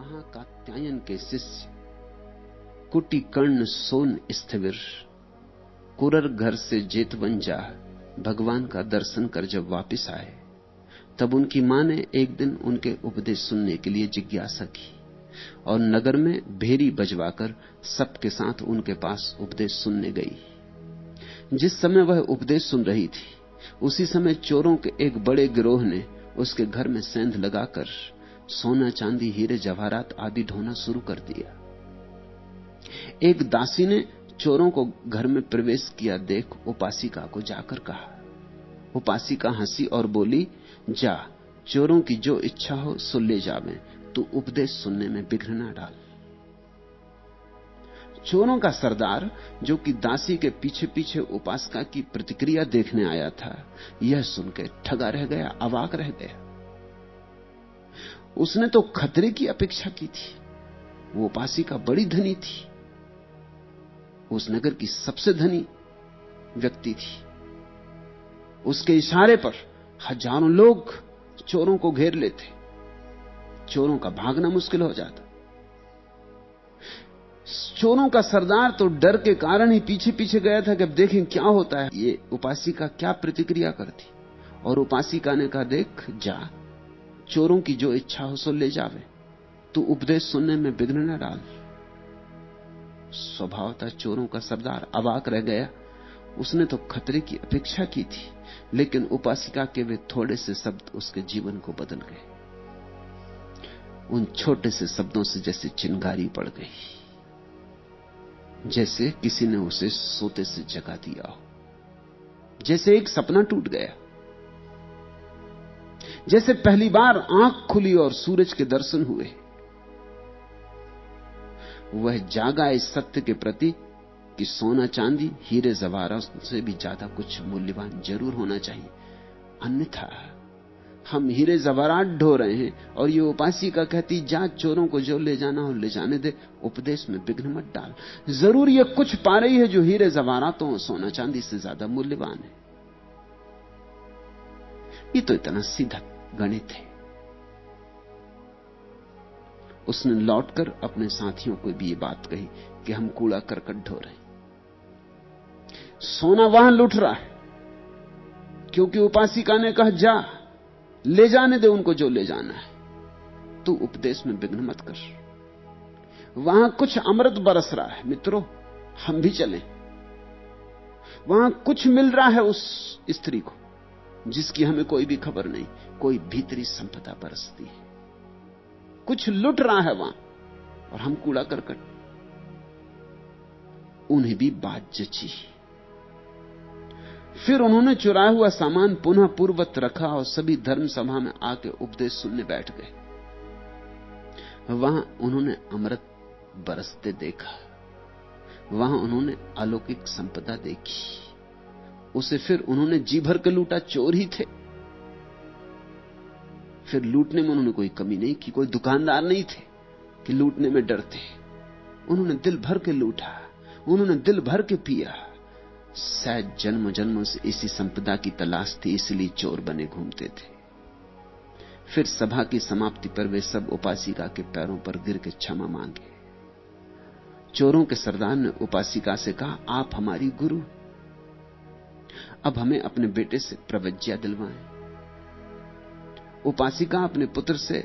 महाकात्यायन के शिष्य कुटी कर्ण सोन स्थिविर, कुरर घर से जेतवन जा, भगवान का दर्शन कर जब वापिस आए, तब उनकी मां ने एक दिन उनके उपदेश सुनने के लिए जिज्ञासा की और नगर में भेरी बजवाकर सबके साथ उनके पास उपदेश सुनने गई। जिस समय वह उपदेश सुन रही थी, उसी समय चोरों के एक बड़े गिरोह ने उसके घर में सेंध लगाकर सोना चांदी हीरे जवाहरात आदि ढोना शुरू कर दिया। एक दासी ने चोरों को घर में प्रवेश किया देख उपासिका को जाकर कहा। उपासिका हंसी और बोली, जा, चोरों की जो इच्छा हो सो ले जावें, तू उपदेश सुनने में विघ्न न डाल। चोरों का सरदार, जो कि दासी के पीछे पीछे उपासिका की प्रतिक्रिया देखने आया था, यह सुनकर ठगा रह गया, अवाक रह गया। उसने तो खतरे की अपेक्षा की थी। वो उपासिका बड़ी धनी थी, उस नगर की सबसे धनी व्यक्ति थी। उसके इशारे पर हजारों लोग चोरों को घेर लेते, चोरों का भागना मुश्किल हो जाता। चोरों का सरदार तो डर के कारण ही पीछे पीछे गया था कि अब देखें क्या होता है, ये उपासिका क्या प्रतिक्रिया करती। और उपासिका ने कहा, देख, जा, चोरों की जो इच्छा हो सो ले जावे, तू उपदेश सुनने में विघ्न न डाल। स्वभावतः चोरों का सरदार अवाक रह गया। उसने तो खतरे की अपेक्षा की थी, लेकिन उपासिका के वे थोड़े से शब्द उसके जीवन को बदल गए। उन छोटे से शब्दों से जैसे चिंगारी पड़ गई, जैसे किसी ने उसे सोते से जगा दिया हो, जैसे एक सपना टूट गया, जैसे पहली बार आंख खुली और सूरज के दर्शन हुए। वह जागा इस सत्य के प्रति कि सोना चांदी हीरे जवाहरात से भी ज्यादा कुछ मूल्यवान जरूर होना चाहिए, अन्यथा हम हीरे जवाहरात ढो रहे हैं। और ये उपासिका कहती, जा, चोरों को जो ले जाना हो ले जाने दे, उपदेश में विघ्न मत डाल। जरूर ये कुछ पा रही है जो हीरे जवाहरातों और सोना चांदी से ज्यादा मूल्यवान है। ये तो इतना सीधा गणित है। उसने लौटकर अपने साथियों को भी ये बात कही कि हम कूड़ा करकट ढो रहे हैं, सोना वहां लुट रहा है, क्योंकि उपासिका ने कहा, जा, ले जाने दे उनको जो ले जाना है, तू उपदेश में विघ्न मत कर। वहां कुछ अमृत बरस रहा है मित्रों, हम भी चलें। वहां कुछ मिल रहा है उस स्त्री को जिसकी हमें कोई भी खबर नहीं। कोई भीतरी संपदा बरसती है, कुछ लुट रहा है वहां, और हम कूड़ा करकट। उन्हें भी बात जची। फिर उन्होंने चुराया हुआ सामान पुनः पूर्ववत रखा और सभी धर्म सभा में आके उपदेश सुनने बैठ गए। वहां उन्होंने अमृत बरसते देखा, वहां उन्होंने अलौकिक संपदा देखी। उसे फिर उन्होंने जी भर के लूटा, चोर ही थे। फिर लूटने में उन्होंने कोई कमी नहीं की, कोई दुकानदार नहीं थे कि लूटने में डरते। उन्होंने दिल भर के लूटा, उन्होंने दिल भर के पिया। शायद जन्म जन्मों से इसी संपदा की तलाश थी, इसलिए चोर बने घूमते थे। फिर सभा की समाप्ति पर वे सब उपासिका के पैरों पर गिर के क्षमा मांगे। चोरों के सरदार ने उपासिका से कहा, आप हमारी गुरु, अब हमें अपने बेटे से प्रवज्ञा दिलवाएं। उपासिका अपने पुत्र से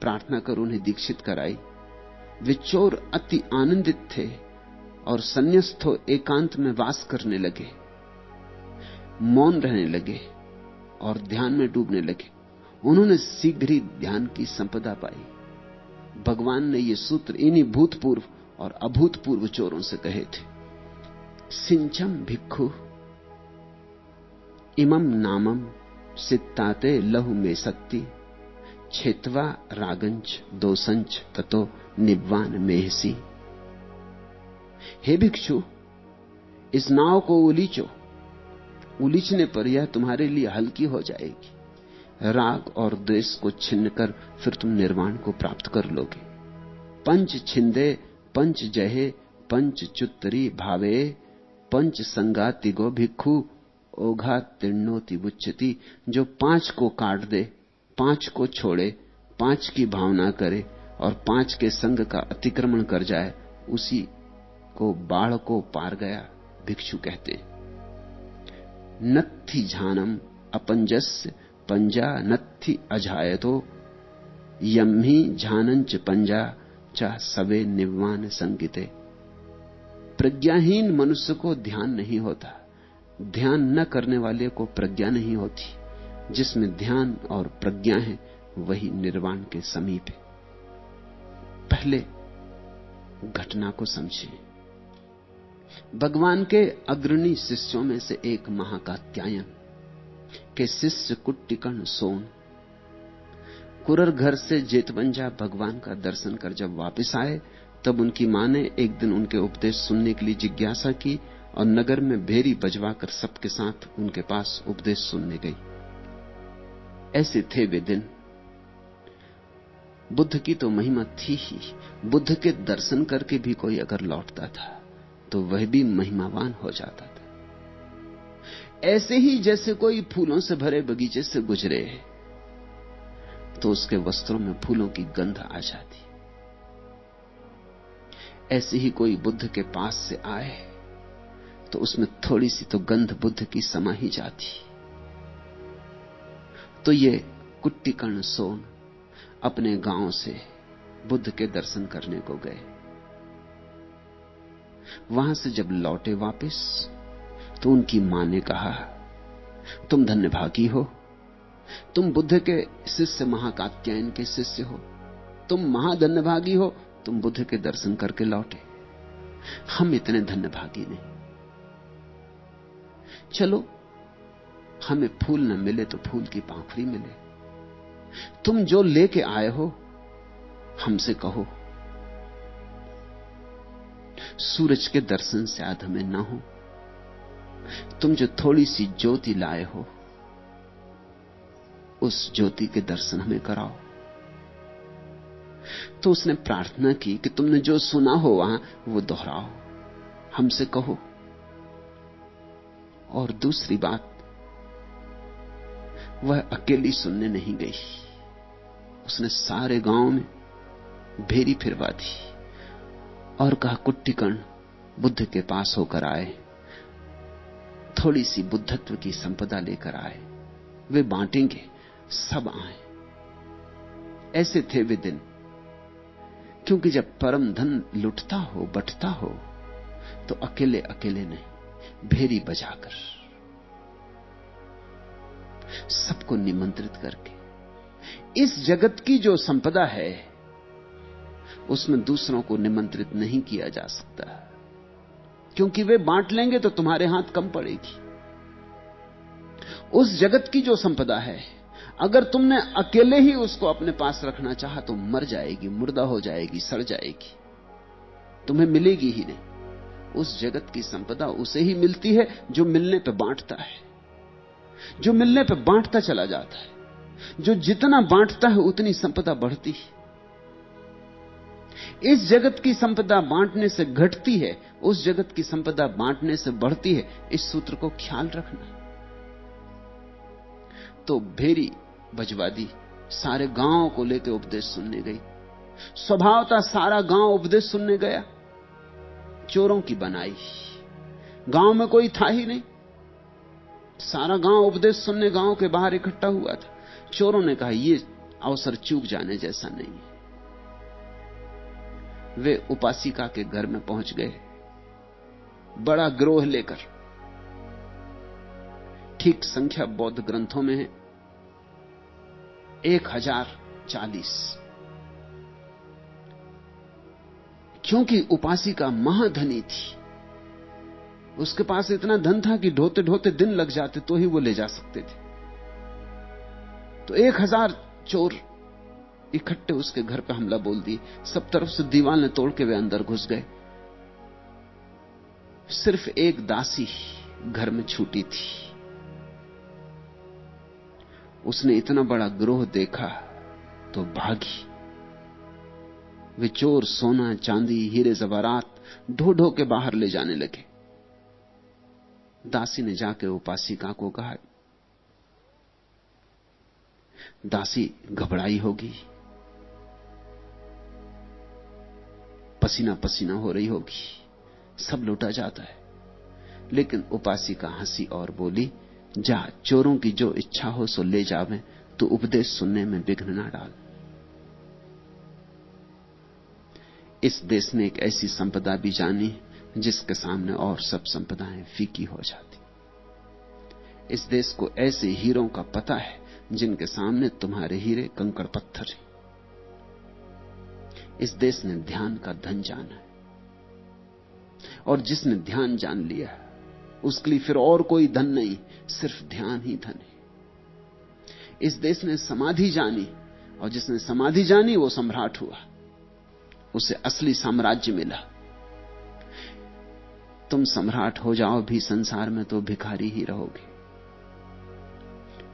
प्रार्थना कर उन्हें दीक्षित कराई। वे चोर अति आनंदित थे और संन्यास्तो एकांत में वास करने लगे, मौन रहने लगे और ध्यान में डूबने लगे। उन्होंने शीघ्र ही ध्यान की संपदा पाई। भगवान ने ये सूत्र इन्हीं भूतपूर्व और अभूतपूर्व चोरों से कहे थे। सिंचम भिक्खु इमम नामम सित्ताते लहु में शक्ति छेत्वा रागंच दोसंच ततो निब्बान मेहसी। हे भिक्षु, इस नाव को उलीचो, उलीचने पर यह तुम्हारे लिए हल्की हो जाएगी। राग और द्वेष को छिन्न कर फिर तुम निर्वाण को प्राप्त कर लोगे। पंच छिंदे पंच जहे पंच चुत्तरी भावे पंच संगाति गो भिक्षु ओघा तीर्णोति उच्चति। जो 5 को काट दे, 5 को छोड़े, 5 की भावना करे, और 5 के संग का अतिक्रमण कर जाए, उसी को बाढ़ को पार गया भिक्षु कहते। नत्थि झानम अपंजस्य पंजा नत्थि अजायतो यम्हि झानंच पंजा चा सवे निव्वान संगिते। प्रज्ञाहीन मनुष्य को ध्यान नहीं होता, ध्यान न करने वाले को प्रज्ञा नहीं होती। जिसमें ध्यान और प्रज्ञा है वही निर्वाण के समीप है। पहले घटना को समझिए। भगवान के अग्रणी शिष्यों में से एक महाकात्यायन के शिष्य कुट्टिकर्ण सोन कुरर घर से जेतवंजा भगवान का दर्शन कर जब वापस आए, तब उनकी मां ने एक दिन उनके उपदेश सुनने के लिए जिज्ञासा की और नगर में भेरी बजवाकर सबके साथ उनके पास उपदेश सुनने गई। ऐसे थे वे दिन। बुद्ध की तो महिमा थी ही। बुद्ध के दर्शन करके भी कोई अगर लौटता था तो वह भी महिमावान हो जाता था। ऐसे ही जैसे कोई फूलों से भरे बगीचे से गुजरे तो उसके वस्त्रों में फूलों की गंध आ जाती, ऐसे ही कोई बुद्ध के पास से आए तो उसमें थोड़ी सी तो गंध बुद्ध की समा ही जाती। तो ये कुट्टिकर्ण सोन अपने गांव से बुद्ध के दर्शन करने को गए। वहां से जब लौटे वापस तो उनकी मां ने कहा, तुम धन्यभागी हो, तुम बुद्ध के शिष्य महाकात्यायन के शिष्य हो, तुम महाधन्यभागी हो, तुम बुद्ध के दर्शन करके लौटे। हम इतने धन्यभागी नहीं। चलो, हमें फूल न मिले तो फूल की पाखुरी मिले। तुम जो लेके आए हो हमसे कहो। सूरज के दर्शन शायद हमें ना हो, तुम जो थोड़ी सी ज्योति लाए हो उस ज्योति के दर्शन हमें कराओ। तो उसने प्रार्थना की कि तुमने जो सुना हो वहां वो दोहराओ, हमसे कहो। और दूसरी बात, वह अकेली सुनने नहीं गई। उसने सारे गांव में भेरी फिरवा दी और कहा, कुट्टिकर्ण बुद्ध के पास होकर आए, थोड़ी सी बुद्धत्व की संपदा लेकर आए, वे बांटेंगे, सब आए। ऐसे थे वे दिन। क्योंकि जब परम धन लुटता हो, बंटता हो, तो अकेले अकेले नहीं, भेरी बजाकर, सबको निमंत्रित करके। इस जगत की जो संपदा है उसमें दूसरों को निमंत्रित नहीं किया जा सकता, क्योंकि वे बांट लेंगे तो तुम्हारे हाथ कम पड़ेगी। उस जगत की जो संपदा है, अगर तुमने अकेले ही उसको अपने पास रखना चाहा तो मर जाएगी, मुर्दा हो जाएगी, सड़ जाएगी, तुम्हें मिलेगी ही नहीं। उस जगत की संपदा उसे ही मिलती है जो मिलने पे बांटता है, जो मिलने पे बांटता चला जाता है। जो जितना बांटता है उतनी संपदा बढ़ती है। इस जगत की संपदा बांटने से घटती है, उस जगत की संपदा बांटने से बढ़ती है। इस सूत्र को ख्याल रखना। तो भेरी बजवादी सारे गांव को लेकर उपदेश सुनने गई। स्वभावतः सारा गांव उपदेश सुनने गया। चोरों की बनाई, गांव में कोई था ही नहीं, सारा गांव उपदेश सुनने गांव के बाहर इकट्ठा हुआ था। चोरों ने कहा, यह अवसर चूक जाने जैसा नहीं है। वे उपासिका के घर में पहुंच गए, बड़ा गिरोह लेकर। ठीक संख्या बौद्ध ग्रंथों में है 1040। क्योंकि उपासिका महाधनी थी, उसके पास इतना धन था कि ढोते ढोते दिन लग जाते तो ही वो ले जा सकते थे। तो 1000 चोर इकट्ठे उसके घर पर हमला बोल दिए। सब तरफ से दीवार तोड़ के वे अंदर घुस गए। सिर्फ एक दासी घर में छूटी थी। उसने इतना बड़ा गिरोह देखा तो भागी। वे चोर सोना चांदी हीरे जवारात ढो ढो के बाहर ले जाने लगे। दासी ने जाके उपासिका को कहा। दासी घबराई होगी, पसीना पसीना हो रही होगी, सब लुटा जाता है। लेकिन उपासिका हंसी और बोली, जा चोरों की जो इच्छा हो सो ले जावे, तो उपदेश सुनने में विघ्न ना डाल। इस देश ने एक ऐसी संपदा भी जानी जिसके सामने और सब संपदाएं फीकी हो जाती। इस देश को ऐसे हीरों का पता है जिनके सामने तुम्हारे हीरे कंकड़ पत्थर हैं। इस देश ने ध्यान का धन जाना है, और जिसने ध्यान जान लिया उसके लिए फिर और कोई धन नहीं, सिर्फ ध्यान ही धन है। इस देश ने समाधि जानी, और जिसने समाधि जानी वो सम्राट हुआ, उसे असली साम्राज्य मिला। तुम सम्राट हो जाओ भी संसार में तो भिखारी ही रहोगे,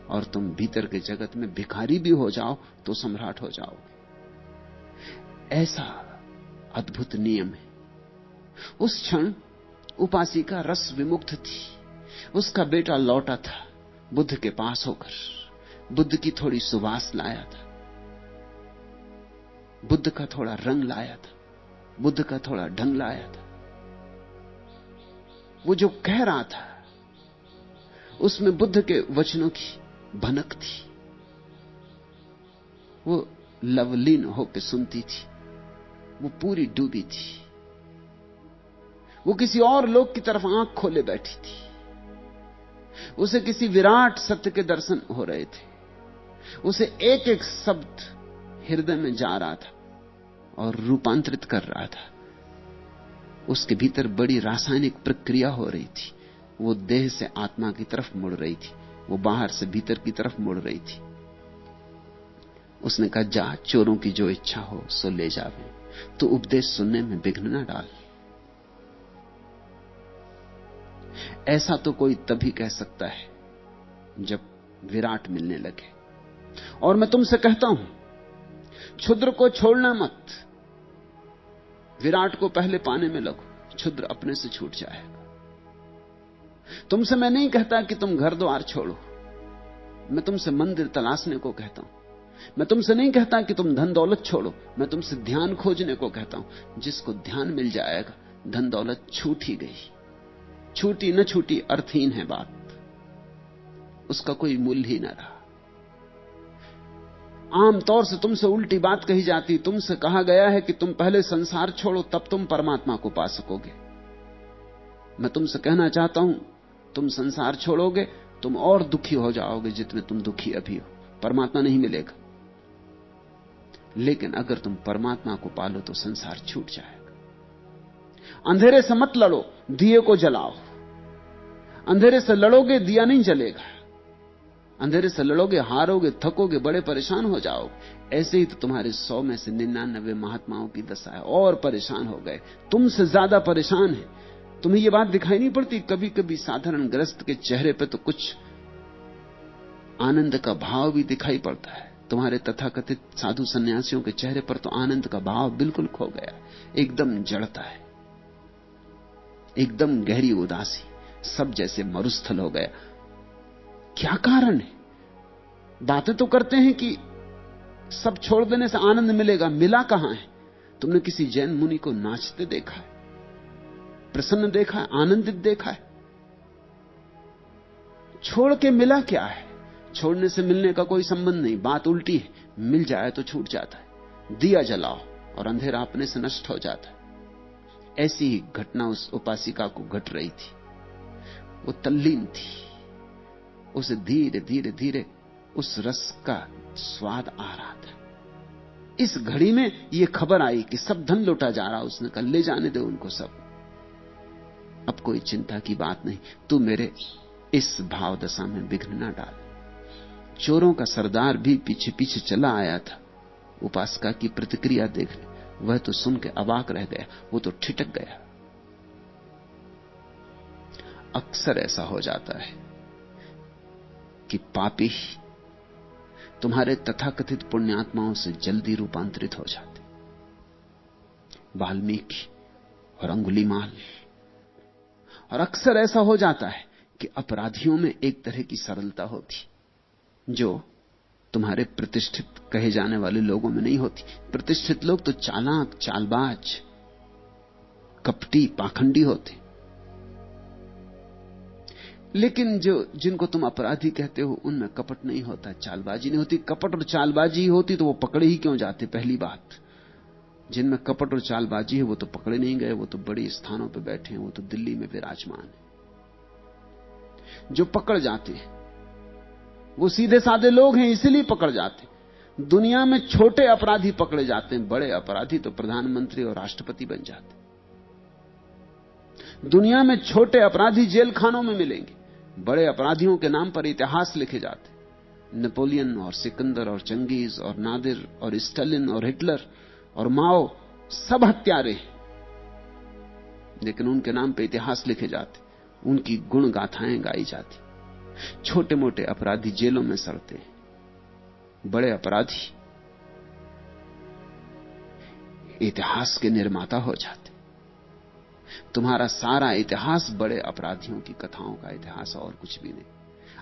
और तुम भीतर के जगत में भिखारी भी हो जाओ तो सम्राट हो जाओगे। ऐसा अद्भुत नियम है। उस क्षण उपासिका रस विमुक्त थी। उसका बेटा लौटा था बुद्ध के पास होकर, बुद्ध की थोड़ी सुवास लाया था, बुद्ध का थोड़ा रंग लाया था, बुद्ध का थोड़ा ढंग लाया था। वो जो कह रहा था उसमें बुद्ध के वचनों की भनक थी। वो लवलीन होकर सुनती थी, वो पूरी डूबी थी। वो किसी और लोक की तरफ आंख खोले बैठी थी। उसे किसी विराट सत्य के दर्शन हो रहे थे। उसे एक एक शब्द हृदय में जा रहा था और रूपांतरित कर रहा था। उसके भीतर बड़ी रासायनिक प्रक्रिया हो रही थी। वो देह से आत्मा की तरफ मुड़ रही थी, वो बाहर से भीतर की तरफ मुड़ रही थी। उसने कहा, जा चोरों की जो इच्छा हो सो ले जावे, तो उपदेश सुनने में विघ्न ना डाल। ऐसा तो कोई तभी कह सकता है जब विराट मिलने लगे। और मैं तुमसे कहता हूं, क्षुद्र को छोड़ना मत, विराट को पहले पाने में लगो, क्षुद्र अपने से छूट जाएगा। तुमसे मैं नहीं कहता कि तुम घर द्वार छोड़ो, मैं तुमसे मंदिर तलाशने को कहता हूं। मैं तुमसे नहीं कहता कि तुम धन दौलत छोड़ो, मैं तुमसे ध्यान खोजने को कहता हूं। जिसको ध्यान मिल जाएगा, धन दौलत छूट ही गई। छूटी न छूटी अर्थहीन है बात, उसका कोई मूल्य ही न रहा। आमतौर से तुमसे उल्टी बात कही जाती। तुमसे कहा गया है कि तुम पहले संसार छोड़ो, तब तुम परमात्मा को पा सकोगे। मैं तुमसे कहना चाहता हूं, तुम संसार छोड़ोगे, तुम और दुखी हो जाओगे जितने तुम दुखी अभी हो, परमात्मा नहीं मिलेगा। लेकिन अगर तुम परमात्मा को पालो तो संसार छूट जाएगा। अंधेरे से मत लड़ो, दिए को जलाओ। अंधेरे से लड़ोगे, दिया नहीं जलेगा। अंधेरे से लड़ोगे, हारोगे, थकोगे, बड़े परेशान हो जाओगे। ऐसे ही तो तुम्हारे 100 में से 99 महात्माओं की दशा है, और परेशान हो गए, तुमसे ज्यादा परेशान है। तुम्हें यह बात दिखाई नहीं पड़ती? कभी कभी साधारण ग्रस्त के चेहरे पे तो कुछ आनंद का भाव भी दिखाई पड़ता है। तुम्हारे तथाकथित साधु सन्यासियों के चेहरे पर तो आनंद का भाव बिल्कुल खो गया, एकदम जड़ता है, एकदम गहरी उदासी, सब जैसे मरुस्थल हो गया। क्या कारण है? बातें तो करते हैं कि सब छोड़ देने से आनंद मिलेगा, मिला कहां है? तुमने किसी जैन मुनि को नाचते देखा है, प्रसन्न देखा है, आनंदित देखा है? छोड़ के मिला क्या है? छोड़ने से मिलने का कोई संबंध नहीं, बात उल्टी है। मिल जाए तो छूट जाता है। दिया जलाओ और अंधेरा अपने से नष्ट हो जाता है। ऐसी ही घटना उस उपासिका को घट रही थी। वो तल्लीन थी, उसे धीरे धीरे धीरे उस रस का स्वाद आ रहा था। इस घड़ी में यह खबर आई कि सब धन लुटा जा रहा। उसने कहा, ले जाने दे उनको सब, अब कोई चिंता की बात नहीं, तू मेरे इस भाव दशा में विघ्न ना डाल। चोरों का सरदार भी पीछे पीछे चला आया था उपासका की प्रतिक्रिया देखने। वह तो सुन के अवाक रह गया, वो तो ठिठक गया। अक्सर ऐसा हो जाता है कि पापी तुम्हारे तथाकथित पुण्यात्माओं से जल्दी रूपांतरित हो जाते। वाल्मीकि और अंगुलीमाल। और अक्सर ऐसा हो जाता है कि अपराधियों में एक तरह की सरलता होती जो तुम्हारे प्रतिष्ठित कहे जाने वाले लोगों में नहीं होती। प्रतिष्ठित लोग तो चालाक, चालबाज, कपटी, पाखंडी होते। लेकिन जिनको तुम अपराधी कहते हो उनमें कपट नहीं होता, चालबाजी नहीं होती। कपट और चालबाजी होती तो वो पकड़े ही क्यों जाते? पहली बात, जिनमें कपट और चालबाजी है वो तो पकड़े नहीं गए, वो तो बड़े स्थानों पर बैठे हैं, वो तो दिल्ली में विराजमान है। जो पकड़ जाते हैं वो सीधे साधे लोग हैं, इसलिए पकड़ जाते। दुनिया में छोटे अपराधी पकड़े जाते हैं, बड़े अपराधी तो प्रधानमंत्री और राष्ट्रपति बन जाते। दुनिया में छोटे अपराधी जेल खानों में मिलेंगे, बड़े अपराधियों के नाम पर इतिहास लिखे जाते। नेपोलियन और सिकंदर और चंगेज और नादिर और स्टालिन और हिटलर और माओ सब हत्यारे हैं, लेकिन उनके नाम पर इतिहास लिखे जाते, उनकी गुण गाथाएं गाई जाती। छोटे मोटे अपराधी जेलों में सड़ते, बड़े अपराधी इतिहास के निर्माता हो जाते। तुम्हारा सारा इतिहास बड़े अपराधियों की कथाओं का इतिहास, और कुछ भी नहीं।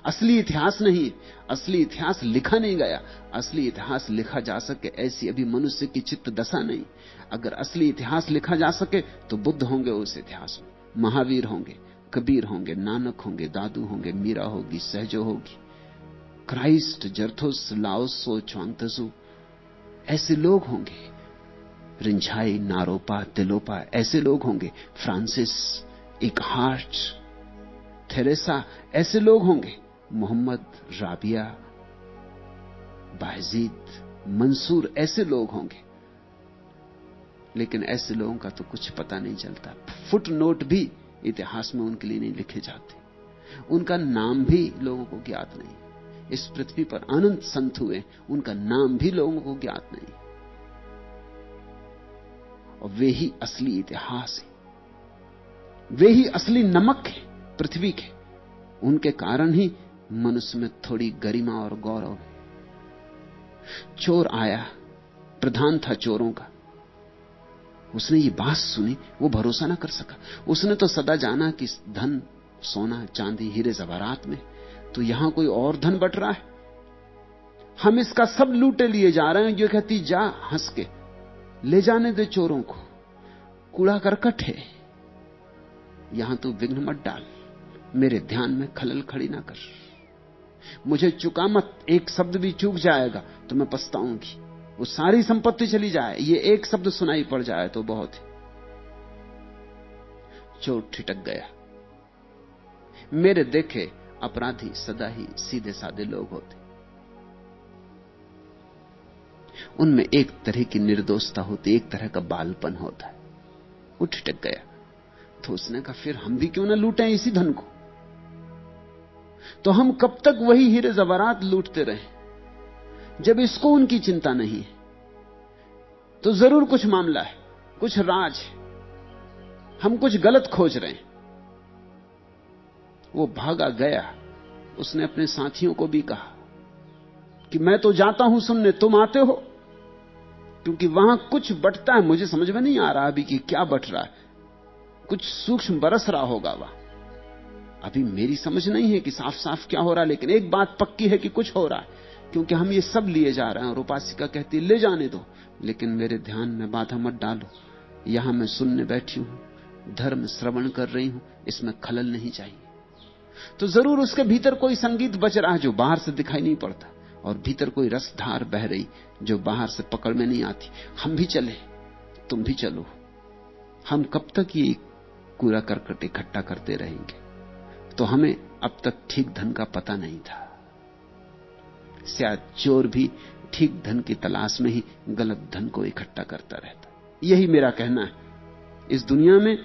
असली इतिहास नहीं, असली इतिहास लिखा नहीं गया। असली इतिहास लिखा जा सके ऐसी अभी मनुष्य की चित्त दशा नहीं। अगर असली इतिहास लिखा जा सके तो बुद्ध होंगे उस इतिहास में, महावीर होंगे, कबीर होंगे, नानक होंगे, दादू होंगे, मीरा होगी, सहजो होगी, क्राइस्ट, जरथुस, लाओत्सो, च्वांगत्सु, ऐसे लोग होंगे। रिंझाई, नारोपा, तिलोपा, ऐसे लोग होंगे। फ्रांसिस, इकहार्ट, थेरेसा, ऐसे लोग होंगे। मोहम्मद, राबिया, बायजीद, मंसूर, ऐसे लोग होंगे। लेकिन ऐसे लोगों का तो कुछ पता नहीं चलता। फुट नोट भी इतिहास में उनके लिए नहीं लिखे जाते, उनका नाम भी लोगों को ज्ञात नहीं। इस पृथ्वी पर अनंत संत हुए, उनका नाम भी लोगों को ज्ञात नहीं। और वे ही असली इतिहास है, वे ही असली नमक है पृथ्वी के। उनके कारण ही मनुष्य में थोड़ी गरिमा और गौरव है। चोर आया, प्रधान था चोरों का, उसने ये बात सुनी, वो भरोसा ना कर सका। उसने तो सदा जाना कि धन, सोना, चांदी, हीरे जवाहरात में, तो यहां कोई और धन बट रहा है, हम इसका सब लूटे लिए जा रहे हैं। जो कहती जा हंस के, ले जाने दे चोरों को, कूड़ा करकट है, यहां तू विघ्न मत डाल, मेरे ध्यान में खलल खड़ी ना कर, मुझे चुका मत। एक शब्द भी चूक जाएगा तो मैं पछताऊंगी। वो सारी संपत्ति चली जाए, ये एक शब्द सुनाई पड़ जाए तो बहुत है। चोर ठिठक गया। मेरे देखे अपराधी सदा ही सीधे साधे लोग होते, उनमें एक तरह की निर्दोषता होती, एक तरह का बालपन होता है। वो ठिठक गया तो उसने कहा फिर हम भी क्यों ना लूटें इसी धन को। तो हम कब तक वही हीरे जवाहरात लूटते रहे? जब इसको उनकी चिंता नहीं है तो जरूर कुछ मामला है, कुछ राज है, हम कुछ गलत खोज रहे हैं। वो भागा गया। उसने अपने साथियों को भी कहा कि मैं तो जाता हूं सुनने, तुम आते हो, क्योंकि वहां कुछ बटता है, मुझे समझ में नहीं आ रहा अभी कि क्या बट रहा है। कुछ सूक्ष्म बरस रहा होगा वहां, अभी मेरी समझ नहीं है कि साफ साफ क्या हो रहा है। लेकिन एक बात पक्की है कि कुछ हो रहा है, क्योंकि हम ये सब लिए जा रहे हैं। और उपासिका कहती ले जाने दो, लेकिन मेरे ध्यान में बाधा मत डालो। यहां मैं सुनने बैठी हूं, धर्म श्रवण कर रही हूं, इसमें खलल नहीं चाहिए। तो जरूर उसके भीतर कोई संगीत बज रहा है जो बाहर से दिखाई नहीं पड़ता, और भीतर कोई रसधार बह रही जो बाहर से पकड़ में नहीं आती। हम भी चले, तुम भी चलो। हम कब तक ये कूड़ा करकट इकट्ठा करते रहेंगे? तो हमें अब तक ठीक धन का पता नहीं था। शायद चोर भी ठीक धन की तलाश में ही गलत धन को इकट्ठा करता रहता। यही मेरा कहना है। इस दुनिया में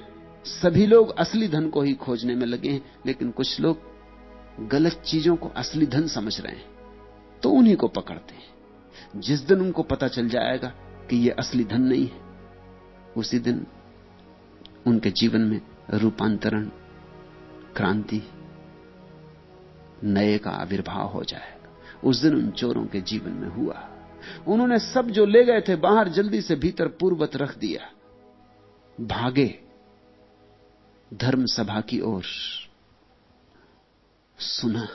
सभी लोग असली धन को ही खोजने में लगे हैं, लेकिन कुछ लोग गलत चीजों को असली धन समझ रहे हैं, तो उन्हीं को पकड़ते हैं। जिस दिन उनको पता चल जाएगा कि यह असली धन नहीं है, उसी दिन उनके जीवन में रूपांतरण, क्रांति, नए का आविर्भाव हो जाएगा। उस दिन उन चोरों के जीवन में हुआ। उन्होंने सब जो ले गए थे बाहर जल्दी से भीतर पूर्ववत रख दिया, भागे धर्म सभा की ओर। सुना,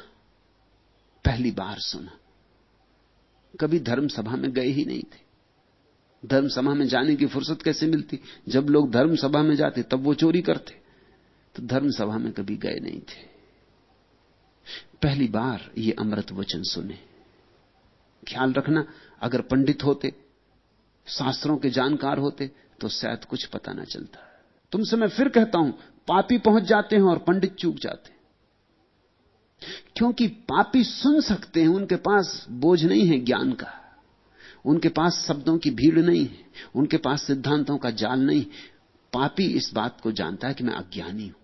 पहली बार सुना, कभी धर्म सभा में गए ही नहीं थे। धर्म सभा में जाने की फुर्सत कैसे मिलती? जब लोग धर्म सभा में जाते तब वो चोरी करते, तो धर्म सभा में कभी गए नहीं थे। पहली बार ये अमृत वचन सुने। ख्याल रखना, अगर पंडित होते, शास्त्रों के जानकार होते, तो शायद कुछ पता ना चलता। तुमसे मैं फिर कहता हूं, पापी पहुंच जाते हैं और पंडित चूक जाते हैं। क्योंकि पापी सुन सकते हैं, उनके पास बोझ नहीं है ज्ञान का, उनके पास शब्दों की भीड़ नहीं है, उनके पास सिद्धांतों का जाल नहीं। पापी इस बात को जानता है कि मैं अज्ञानी हूं,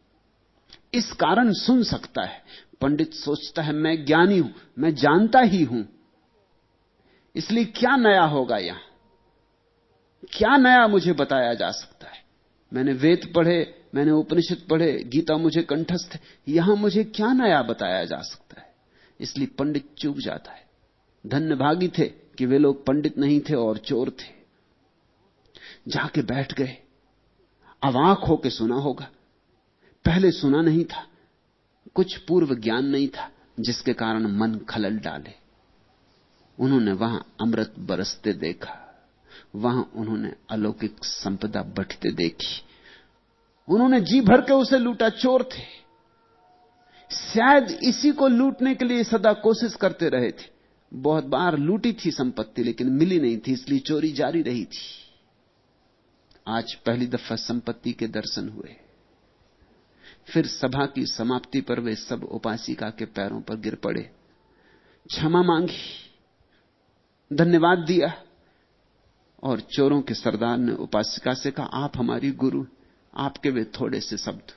इस कारण सुन सकता है। पंडित सोचता है मैं ज्ञानी हूं, मैं जानता ही हूं, इसलिए क्या नया होगा यहां, क्या नया मुझे बताया जा सकता है? मैंने वेद पढ़े, मैंने उपनिषद पढ़े, गीता मुझे कंठस्थ है, यहां मुझे क्या नया बताया जा सकता है? इसलिए पंडित चूक जाता है। धन्यभागी थे कि वे लोग पंडित नहीं थे और चोर थे। जाके बैठ गए, अवाक होके सुना होगा, पहले सुना नहीं था, कुछ पूर्व ज्ञान नहीं था जिसके कारण मन खलल डाले। उन्होंने वहां अमृत बरसते देखा, वहां उन्होंने अलौकिक संपदा बटते देखी, उन्होंने जी भर के उसे लूटा। चोर थे, शायद इसी को लूटने के लिए सदा कोशिश करते रहे थे। बहुत बार लूटी थी संपत्ति, लेकिन मिली नहीं थी, इसलिए चोरी जारी रही थी। आज पहली दफा संपत्ति के दर्शन हुए। फिर सभा की समाप्ति पर वे सब उपासिका के पैरों पर गिर पड़े, क्षमा मांगी, धन्यवाद दिया। और चोरों के सरदार ने उपासिका से कहा, आप हमारी गुरु, आपके वे थोड़े से शब्द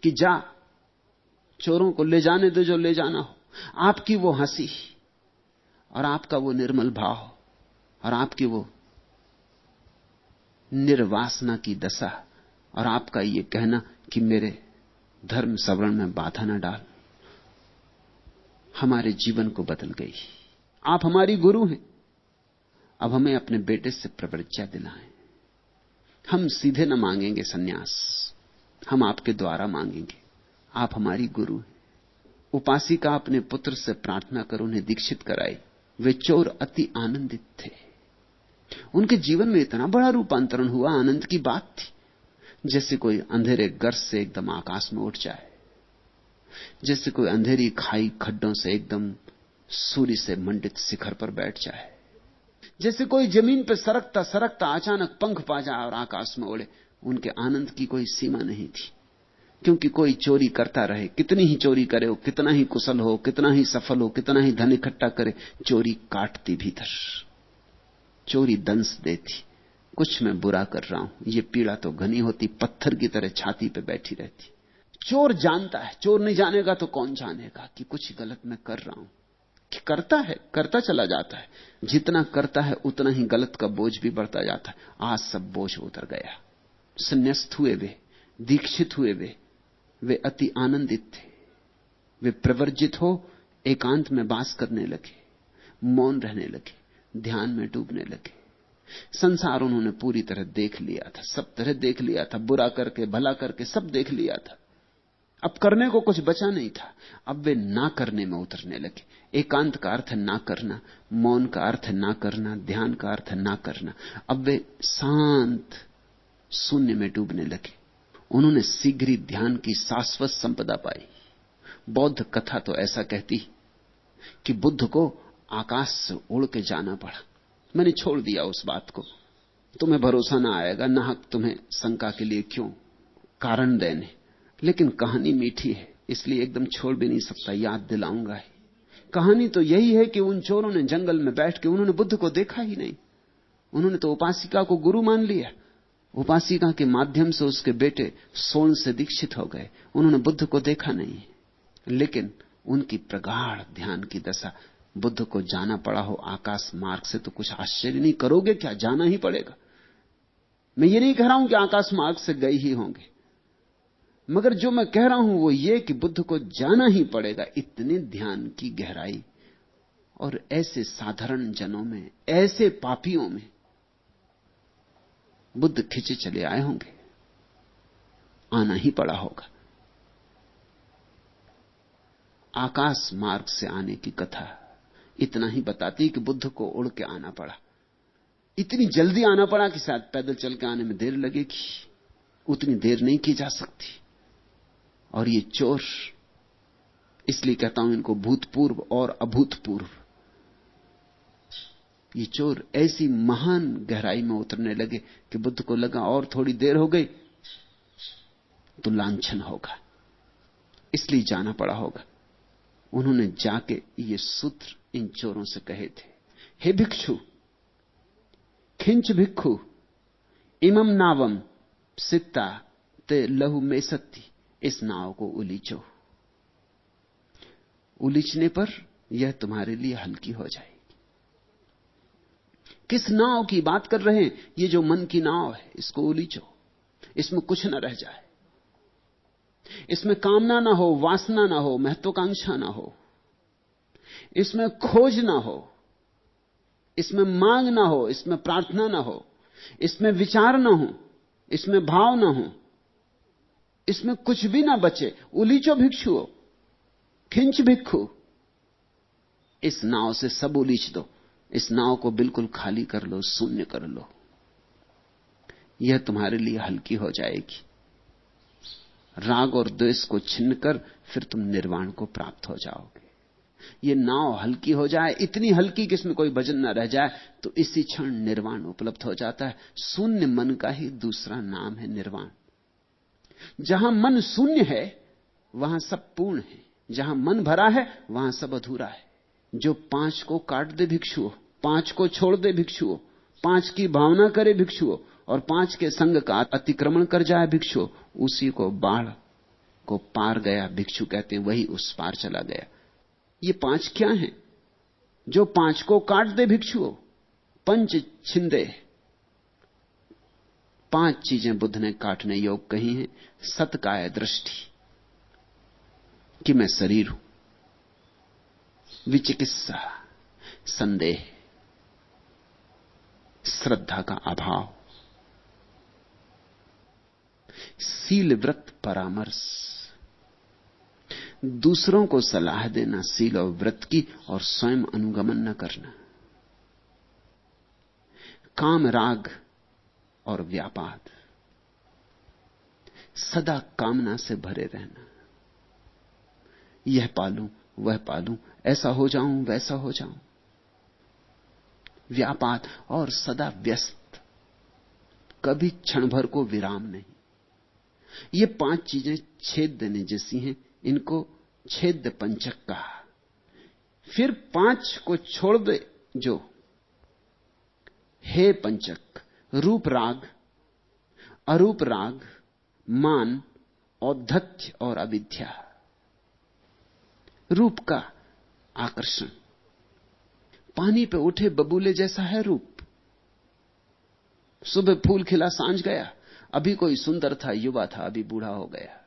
कि जा चोरों को ले जाने दो जो ले जाना हो। आपकी वो हंसी और आपका वो निर्मल भाव और आपकी वो निर्वासना की दशा और आपका ये कहना कि मेरे धर्म सवरण में बाधा न डाल, हमारे जीवन को बदल गई। आप हमारी गुरु हैं, अब हमें अपने बेटे से प्रवृत्ति दिलाएं। हम सीधे न मांगेंगे सन्यास, हम आपके द्वारा मांगेंगे। आप हमारी गुरु हैं। उपासिका अपने पुत्र से प्रार्थना कर उन्हें दीक्षित कराई। वे चोर अति आनंदित थे, उनके जीवन में इतना बड़ा रूपांतरण हुआ, आनंद की बात थी। जैसे कोई अंधेरे गर्त से एकदम आकाश में उठ जाए, जैसे कोई अंधेरी खाई खड्डों से एकदम सूर्य से मंडित शिखर पर बैठ जाए, जैसे कोई जमीन पर सरकता सरकता अचानक पंख पा जाए और आकाश में उड़े। उनके आनंद की कोई सीमा नहीं थी, क्योंकि कोई चोरी करता रहे, कितनी ही चोरी करे, हो कितना ही कुशल हो, कितना ही सफल हो, कितना ही धन इकट्ठा करे, चोरी काटती भीतर, चोरी दंश देती। कुछ मैं बुरा कर रहा हूं, ये पीड़ा तो घनी होती, पत्थर की तरह छाती पे बैठी रहती। चोर जानता है, चोर नहीं जानेगा तो कौन जानेगा कि कुछ गलत मैं कर रहा हूं। कि करता है, करता चला जाता है, जितना करता है उतना ही गलत का बोझ भी बढ़ता जाता है। आज सब बोझ उतर गया, संन्यास्त हुए वे, दीक्षित हुए वे अति आनंदित थे। वे प्रवर्जित हो एकांत में वास करने लगे, मौन रहने लगे, ध्यान में डूबने लगे। संसार उन्होंने पूरी तरह देख लिया था, सब तरह देख लिया था, बुरा करके भला करके सब देख लिया था। अब करने को कुछ बचा नहीं था। अब वे ना करने में उतरने लगे। एकांत का अर्थ है ना करना, मौन का अर्थ है ना करना, ध्यान का अर्थ है ना करना। अब वे शांत शून्य में डूबने लगे। उन्होंने शीघ्र ही ध्यान की शाश्वत संपदा पाई। बौद्ध कथा तो ऐसा कहती कि बुद्ध को आकाश से उड़ के जाना पड़ा। मैंने छोड़ दिया उस बात को, तुम्हें भरोसा ना आएगा, नाहक तुम्हें शंका के लिए क्यों कारण देने, लेकिन कहानी मीठी है इसलिए एकदम छोड़ भी नहीं सकता, याद दिलाऊंगा ही। कहानी तो यही है कि उन चोरों ने जंगल में बैठ के, उन्होंने बुद्ध को देखा ही नहीं, उन्होंने तो उपासिका को गुरु मान लिया। उपासिका के माध्यम से उसके बेटे सोन से दीक्षित हो गए। उन्होंने बुद्ध को देखा नहीं, लेकिन उनकी प्रगाढ़ ध्यान की दशा, बुद्ध को जाना पड़ा हो आकाश मार्ग से तो कुछ आश्चर्य नहीं, करोगे क्या, जाना ही पड़ेगा। मैं ये नहीं कह रहा हूं कि आकाश मार्ग से गए ही होंगे, मगर जो मैं कह रहा हूं वो ये कि बुद्ध को जाना ही पड़ेगा। इतने ध्यान की गहराई और ऐसे साधारण जनों में, ऐसे पापियों में बुद्ध खिंचे चले आए होंगे, आना ही पड़ा होगा। आकाश मार्ग से आने की कथा इतना ही बताती कि बुद्ध को उड़ के आना पड़ा। इतनी जल्दी आना पड़ा कि शायद पैदल चल के आने में देर लगेगी, उतनी देर नहीं की जा सकती। और ये चोर, इसलिए कहता हूं इनको भूतपूर्व और अभूतपूर्व, ये चोर ऐसी महान गहराई में उतरने लगे कि बुद्ध को लगा और थोड़ी देर हो गई तो लांछन होगा, इसलिए जाना पड़ा होगा। उन्होंने जाके ये सूत्र इन चोरों से कहे थे, हे भिक्षु, खिंच भिक्षु इमम नावम सित्ता ते लहु में सत्ती, इस नाव को उलीचो, उलीचने पर यह तुम्हारे लिए हल्की हो जाएगी। किस नाव की बात कर रहे हैं? ये जो मन की नाव है, इसको उलीचो, इसमें कुछ न रह जाए, इसमें कामना ना हो, वासना ना हो, महत्वाकांक्षा ना हो, इसमें खोज ना हो, इसमें मांग ना हो, इसमें प्रार्थना ना हो, इसमें विचार ना हो, इसमें भाव ना हो, इसमें कुछ भी ना बचे। उलीचो भिक्षुओं, खिंच भिक्षु, इस नाव से सब उलीच दो, इस नाव को बिल्कुल खाली कर लो, शून्य कर लो, यह तुम्हारे लिए हल्की हो जाएगी। राग और द्वेष को छिन्न कर फिर तुम निर्वाण को प्राप्त हो जाओगे। ये नाव हल्की हो जाए, इतनी हल्की कि इसमें कोई वजन ना रह जाए, तो इसी क्षण निर्वाण उपलब्ध हो जाता है। शून्य मन का ही दूसरा नाम है निर्वाण। जहां मन शून्य है वहां सब पूर्ण है, जहां मन भरा है वहां सब अधूरा है। जो 5 को काट दे भिक्षुओं, 5 को छोड़ दे भिक्षुओं, 5 की भावना करे भिक्षुओं और 5 के संग का अतिक्रमण कर जाए भिक्षुओं, उसी को बाढ़ को पार गया भिक्षु कहते हैं, वही उस पार चला गया। ये 5 क्या हैं? जो 5 को काट दे भिक्षुओं, पंच छिंदे, 5 चीजें बुद्ध ने काटने योग कही हैं। सतकाय दृष्टि कि मैं शरीर हूं, विचिकित्सा संदेह, श्रद्धा का अभाव, शील व्रत परामर्श, दूसरों को सलाह देना शील और व्रत की और स्वयं अनुगमन न करना, काम राग और व्यापाद, सदा कामना से भरे रहना, यह पालूं वह पालूं, ऐसा हो जाऊं वैसा हो जाऊं, व्यापाद और सदा व्यस्त, कभी क्षण भर को विराम नहीं। ये 5 चीजें छेद देने जैसी हैं, इनको छेद पंचक कहा। फिर 5 को छोड़ दे जो, हे पंचक, रूप राग, अरूप राग, मान, औद्धत्य और अविद्या। रूप का आकर्षण, पानी पे उठे बबूले जैसा है रूप। सुबह फूल खिला, सांझ गया, अभी कोई सुंदर था, युवा था, अभी बूढ़ा हो गया।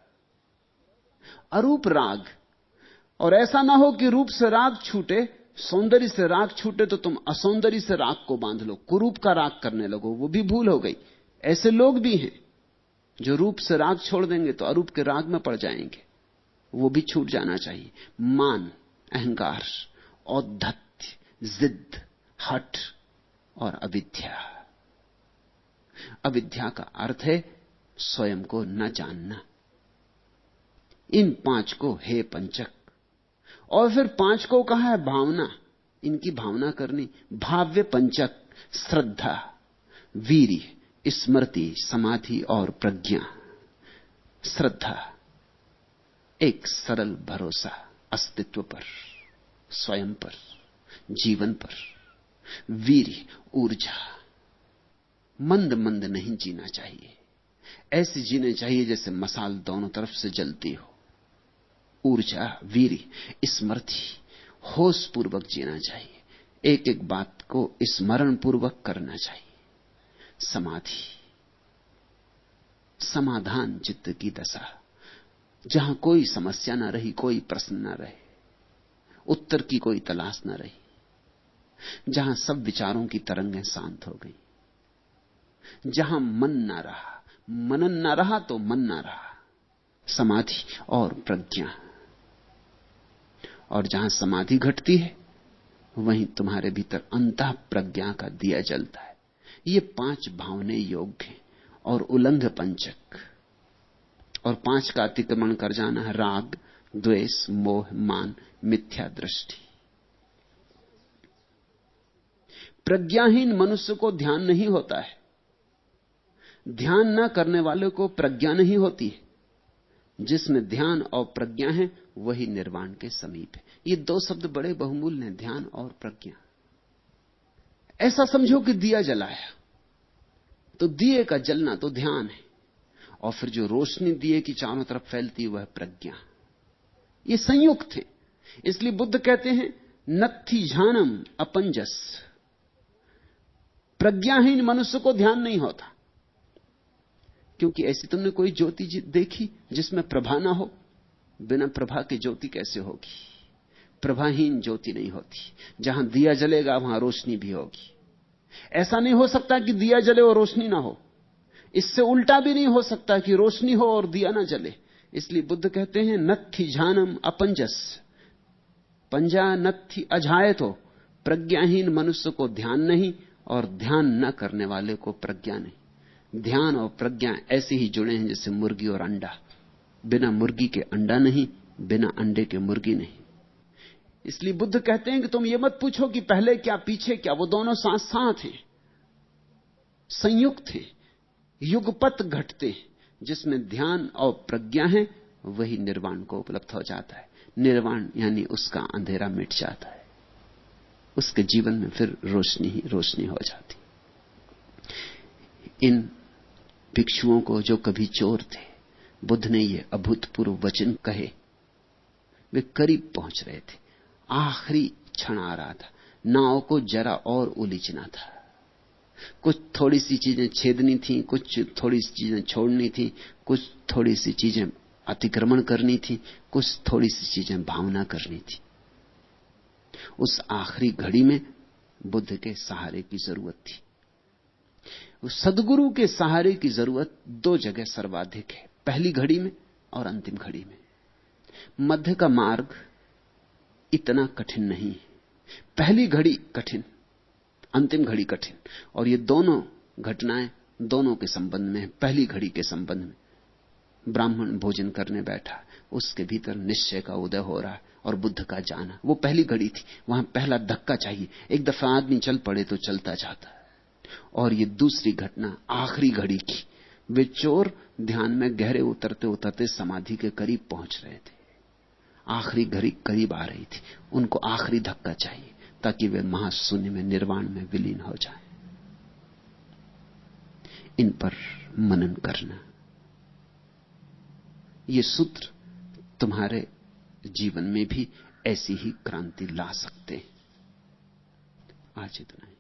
अरूप राग, और ऐसा ना हो कि रूप से राग छूटे, सौंदर्य से राग छूटे तो तुम असौंदर्य से राग को बांध लो, कुरूप का राग करने लगो, वो भी भूल हो गई। ऐसे लोग भी हैं जो रूप से राग छोड़ देंगे तो अरूप के राग में पड़ जाएंगे, वो भी छूट जाना चाहिए। मान, अहंकार, औद्धत्य, जिद, हठ और अविद्या। अविद्या का अर्थ है स्वयं को न जानना। इन 5 को हे पंचक, और फिर 5 को कहा है भावना, इनकी भावना करनी। भाव्य पंचक, श्रद्धा, वीर्य, स्मृति, समाधि और प्रज्ञा। श्रद्धा, एक सरल भरोसा अस्तित्व पर, स्वयं पर, जीवन पर। वीर्य, ऊर्जा, मंद मंद नहीं जीना चाहिए, ऐसे जीने चाहिए जैसे मसाल दोनों तरफ से जलती हो। ऊर्जा, वीर्य, स्मृति, होश पूर्वक जीना चाहिए, एक एक बात को स्मरण पूर्वक करना चाहिए। समाधि, समाधान चित्त की दशा, जहां कोई समस्या ना रही, कोई प्रश्न ना रहे, उत्तर की कोई तलाश ना रही, जहां सब विचारों की तरंगें शांत हो गई, जहां मन ना रहा, मनन ना रहा तो मन ना रहा। समाधि और प्रज्ञा, और जहां समाधि घटती है वहीं तुम्हारे भीतर अंतः प्रज्ञा का दिया जलता है। ये 5 भावने योग्य हैं और उल्लंघ पंचक। और 5 का अतिक्रमण कर जाना है राग, द्वेष, मोह, मान, मिथ्या दृष्टि। प्रज्ञाहीन मनुष्य को ध्यान नहीं होता है। ध्यान न करने वाले को प्रज्ञा नहीं होती है। जिसमें ध्यान और प्रज्ञा है वही निर्वाण के समीप है। ये 2 शब्द बड़े बहुमूल्य हैं, ध्यान और प्रज्ञा। ऐसा समझो कि दिया जलाया तो दिए का जलना तो ध्यान है, और फिर जो रोशनी दिए की चारों तरफ फैलती है वह प्रज्ञा। ये संयुक्त है। इसलिए बुद्ध कहते हैं नत्थि झानम अपंजस। प्रज्ञाहीन मनुष्य को ध्यान नहीं होता, क्योंकि ऐसी तुमने कोई ज्योति देखी जिसमें प्रभा ना हो? बिना प्रभा की ज्योति कैसे होगी? प्रभाहीन ज्योति नहीं होती। जहां दिया जलेगा वहां रोशनी भी होगी। ऐसा नहीं हो सकता कि दिया जले और रोशनी ना हो। इससे उल्टा भी नहीं हो सकता कि रोशनी हो और दिया ना जले। इसलिए बुद्ध कहते हैं नत्थि झानम अपंजस। पंजा नत्थि अझायतो। प्रज्ञाहीन मनुष्य को ध्यान नहीं और ध्यान न करने वाले को प्रज्ञा नहीं। ध्यान और प्रज्ञा ऐसे ही जुड़े हैं जैसे मुर्गी और अंडा। बिना मुर्गी के अंडा नहीं, बिना अंडे के मुर्गी नहीं। इसलिए बुद्ध कहते हैं कि तुम ये मत पूछो कि पहले क्या पीछे क्या, वो दोनों साथ साथ हैं, संयुक्त हैं, युगपत घटते हैं। जिसमें ध्यान और प्रज्ञा है वही निर्वाण को उपलब्ध हो जाता है। निर्वाण यानी उसका अंधेरा मिट जाता है, उसके जीवन में फिर रोशनी ही रोशनी हो जाती। इन भिक्षुओं को जो कभी चोर थे, बुद्ध ने ये अभूतपूर्व वचन कहे। वे करीब पहुंच रहे थे, आखिरी क्षण आ रहा था, नाव को जरा और उलीचना था। कुछ थोड़ी सी चीजें छेदनी थी, कुछ थोड़ी सी चीजें छोड़नी थी, कुछ थोड़ी सी चीजें अतिक्रमण करनी थी, कुछ थोड़ी सी चीजें भावना करनी थी। उस आखिरी घड़ी में बुद्ध के सहारे की जरूरत थी। उस सद्गुरु के सहारे की जरूरत 2 जगह सर्वाधिक है, पहली घड़ी में और अंतिम घड़ी में। मध्य का मार्ग इतना कठिन नहीं है। पहली घड़ी कठिन, अंतिम घड़ी कठिन। और ये दोनों घटनाएं दोनों के संबंध में, पहली घड़ी के संबंध में। ब्राह्मण भोजन करने बैठा, उसके भीतर निश्चय का उदय हो रहा है और बुद्ध का जाना, वो पहली घड़ी थी। वहां पहला धक्का चाहिए। एक दफा आदमी चल पड़े तो चलता जाता है। और ये दूसरी घटना आखिरी घड़ी की। वे चोर ध्यान में गहरे उतरते उतरते समाधि के करीब पहुंच रहे थे। आखिरी घड़ी करीब आ रही थी। उनको आखिरी धक्का चाहिए ताकि वे महाशून्य में, निर्वाण में विलीन हो जाएं। इन पर मनन करना। ये सूत्र तुम्हारे जीवन में भी ऐसी ही क्रांति ला सकते हैं। आज इतना ही।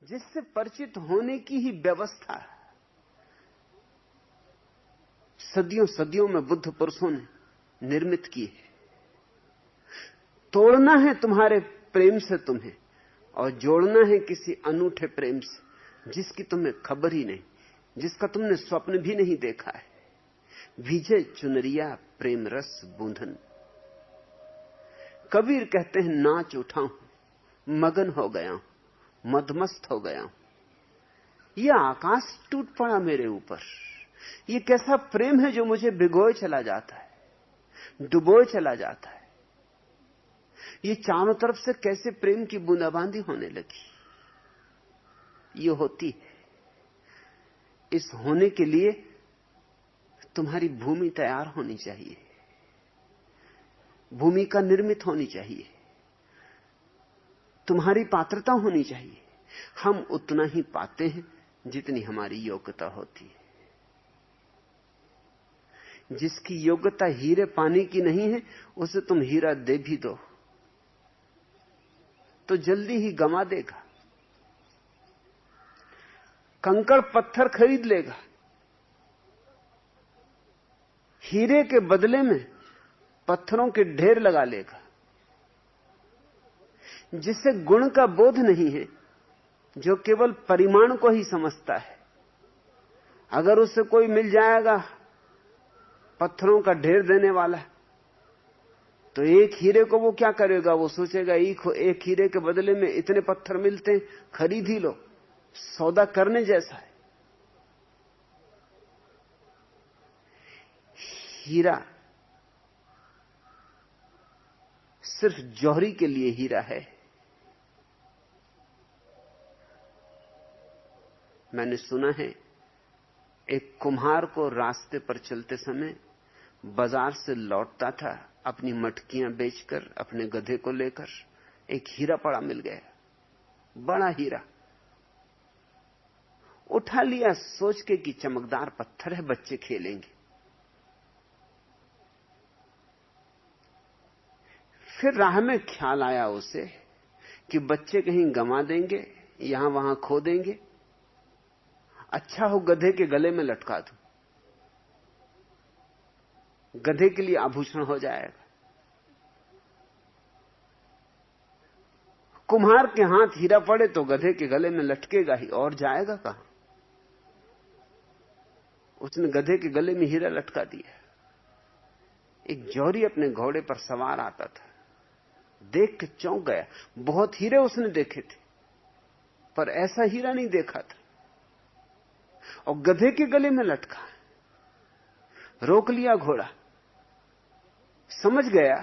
जिससे परिचित होने की ही व्यवस्था सदियों सदियों में बुद्ध पुरुषों ने निर्मित की है। तोड़ना है तुम्हारे प्रेम से तुम्हें, और जोड़ना है किसी अनूठे प्रेम से जिसकी तुम्हें खबर ही नहीं, जिसका तुमने स्वप्न भी नहीं देखा है। विजय चुनरिया प्रेम रस बूंदन। कबीर कहते हैं नाच उठा हूं, मगन हो गया हूं, मदमस्त हो गया हूं। यह आकाश टूट पड़ा मेरे ऊपर। यह कैसा प्रेम है जो मुझे भिगोए चला जाता है, डुबोए चला जाता है। ये चारों तरफ से कैसे प्रेम की बूंदाबांदी होने लगी। ये होती है। इस होने के लिए तुम्हारी भूमि तैयार होनी चाहिए, भूमिका निर्मित होनी चाहिए, तुम्हारी पात्रता होनी चाहिए। हम उतना ही पाते हैं जितनी हमारी योग्यता होती है। जिसकी योग्यता हीरे पानी की नहीं है, उसे तुम हीरा दे भी दो तो जल्दी ही गमा देगा। कंकड़ पत्थर खरीद लेगा, हीरे के बदले में पत्थरों के ढेर लगा लेगा। जिसे गुण का बोध नहीं है, जो केवल परिमाण को ही समझता है, अगर उसे कोई मिल जाएगा पत्थरों का ढेर देने वाला, तो एक हीरे को वो क्या करेगा? वो सोचेगा एक हीरे के बदले में इतने पत्थर मिलते हैं, खरीद ही लो। सौदा करने जैसा है। हीरा सिर्फ जौहरी के लिए हीरा है। मैंने सुना है एक कुम्हार को रास्ते पर चलते समय बाजार से लौटता था, अपनी मटकियां बेचकर, अपने गधे को लेकर, एक हीरा पड़ा मिल गया, बड़ा हीरा। उठा लिया सोच के कि चमकदार पत्थर है, बच्चे खेलेंगे। फिर राह में ख्याल आया उसे कि बच्चे कहीं गंवा देंगे, यहां वहां खो देंगे, अच्छा हो गधे के गले में लटका दूं, गधे के लिए आभूषण हो जाएगा। कुम्हार के हाथ हीरा पड़े तो गधे के गले में लटकेगा ही, और जाएगा कहां? उसने गधे के गले में हीरा लटका दिया। एक जौहरी अपने घोड़े पर सवार आता था, देख के चौंक गया। बहुत हीरे उसने देखे थे, पर ऐसा हीरा नहीं देखा था, और गधे के गले में लटका। रोक लिया घोड़ा, समझ गया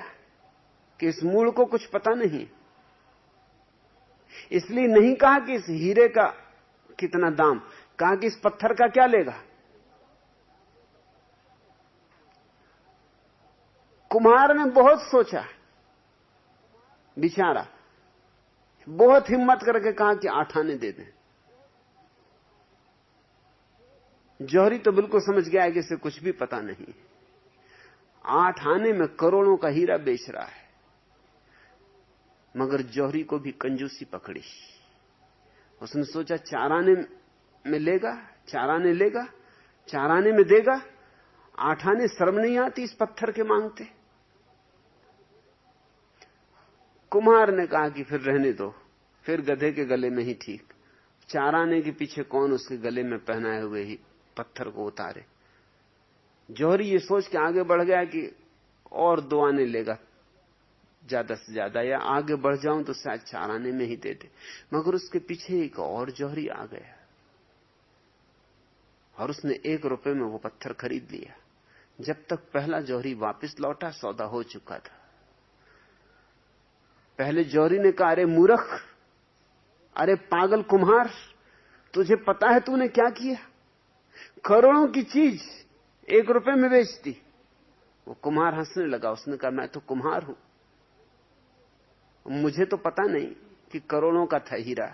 कि इस मूल को कुछ पता नहीं, इसलिए नहीं कहा कि इस हीरे का कितना दाम, कहा कि इस पत्थर का क्या लेगा। कुम्हार ने बहुत सोचा, बेचारा बहुत हिम्मत करके कहा कि 8 आने दे दें। जौहरी तो बिल्कुल समझ गया कि इसे कुछ भी पता नहीं, 8 आने में करोड़ों का हीरा बेच रहा है। मगर जौहरी को भी कंजूसी पकड़ी। उसने सोचा 4 आने में लेगा, 4 आने लेगा, 4 आने में देगा, 8 आने शर्म नहीं आती इस पत्थर के मांगते। कुम्हार ने कहा कि फिर रहने दो, फिर गधे के गले में ही ठीक। 4 आने के पीछे कौन उसके गले में पहनाए हुए ही पत्थर को उतारे। जौहरी ये सोच के आगे बढ़ गया कि और 2 आने लेगा ज्यादा से ज्यादा, या आगे बढ़ जाऊं तो शायद 4 आने में ही दे दे। मगर उसके पीछे एक और जौहरी आ गया और उसने 1 रुपए में वो पत्थर खरीद लिया। जब तक पहला जौहरी वापस लौटा, सौदा हो चुका था। पहले जौहरी ने कहा, अरे मूर्ख, अरे पागल कुम्हार, तुझे पता है तूने क्या किया? करोड़ों की चीज 1 रुपए में बेच दी। वो कुम्हार हंसने लगा। उसने कहा, मैं तो कुम्हार हूं, मुझे तो पता नहीं कि करोड़ों का था हीरा।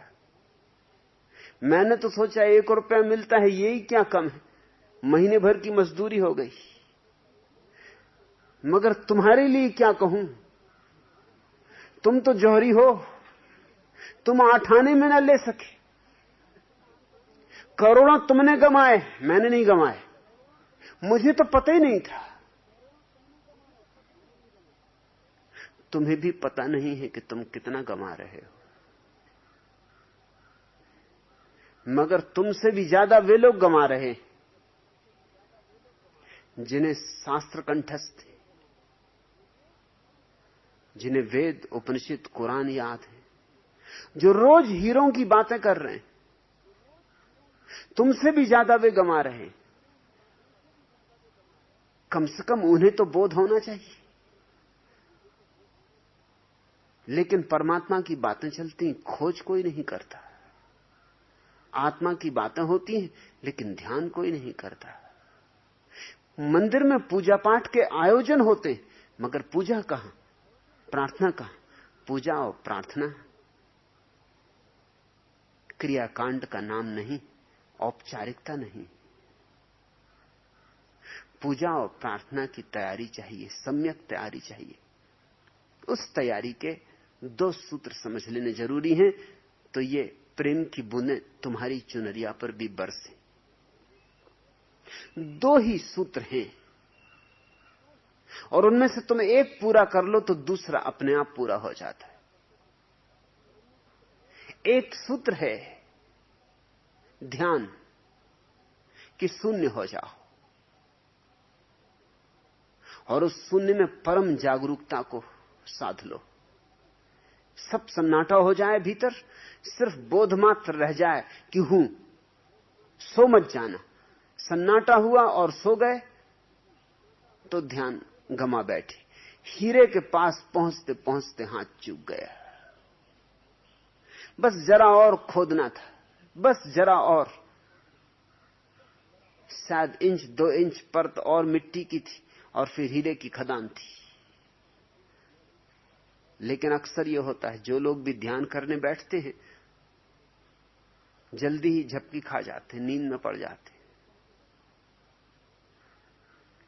मैंने तो सोचा 1 रुपया मिलता है, यही क्या कम है, महीने भर की मजदूरी हो गई। मगर तुम्हारे लिए क्या कहूं, तुम तो जौहरी हो, तुम 8 आने में न ले सके। करोड़ों तुमने गमाए, मैंने नहीं गमाए। मुझे तो पता ही नहीं था। तुम्हें भी पता नहीं है कि तुम कितना गंवा रहे हो, मगर तुमसे भी ज्यादा वे लोग गंवा रहे हैं जिन्हें शास्त्र कंठस्थ है, जिन्हें वेद उपनिषद कुरान याद है, जो रोज हीरों की बातें कर रहे हैं। तुमसे भी ज्यादा वे गंवा रहे हैं। कम से कम उन्हें तो बोध होना चाहिए। लेकिन परमात्मा की बातें चलती, खोज कोई नहीं करता। आत्मा की बातें होती हैं, लेकिन ध्यान कोई नहीं करता। मंदिर में पूजा पाठ के आयोजन होते, मगर पूजा कहां, प्रार्थना कहां? पूजा और प्रार्थना क्रियाकांड का नाम नहीं, औपचारिकता नहीं। पूजा और प्रार्थना की तैयारी चाहिए, सम्यक तैयारी चाहिए। उस तैयारी के 2 सूत्र समझ लेने जरूरी हैं, तो ये प्रेम की बूंदें तुम्हारी चुनरिया पर भी बरसे। 2 ही सूत्र हैं, और उनमें से तुम एक पूरा कर लो तो दूसरा अपने आप पूरा हो जाता है। एक सूत्र है ध्यान, कि शून्य हो जाओ, और उस शून्य में परम जागरूकता को साध लो। सब सन्नाटा हो जाए भीतर, सिर्फ बोध मात्र रह जाए कि हूं। सो मत जाना। सन्नाटा हुआ और सो गए तो ध्यान गमा बैठे। हीरे के पास पहुंचते पहुंचते हाथ चूक गया। बस जरा और खोदना था, बस जरा और, शायद 1-2 इंच परत और मिट्टी की थी और फिर हीरे की खदान थी। लेकिन अक्सर यह होता है, जो लोग भी ध्यान करने बैठते हैं जल्दी ही झपकी खा जाते, नींद में पड़ जाते।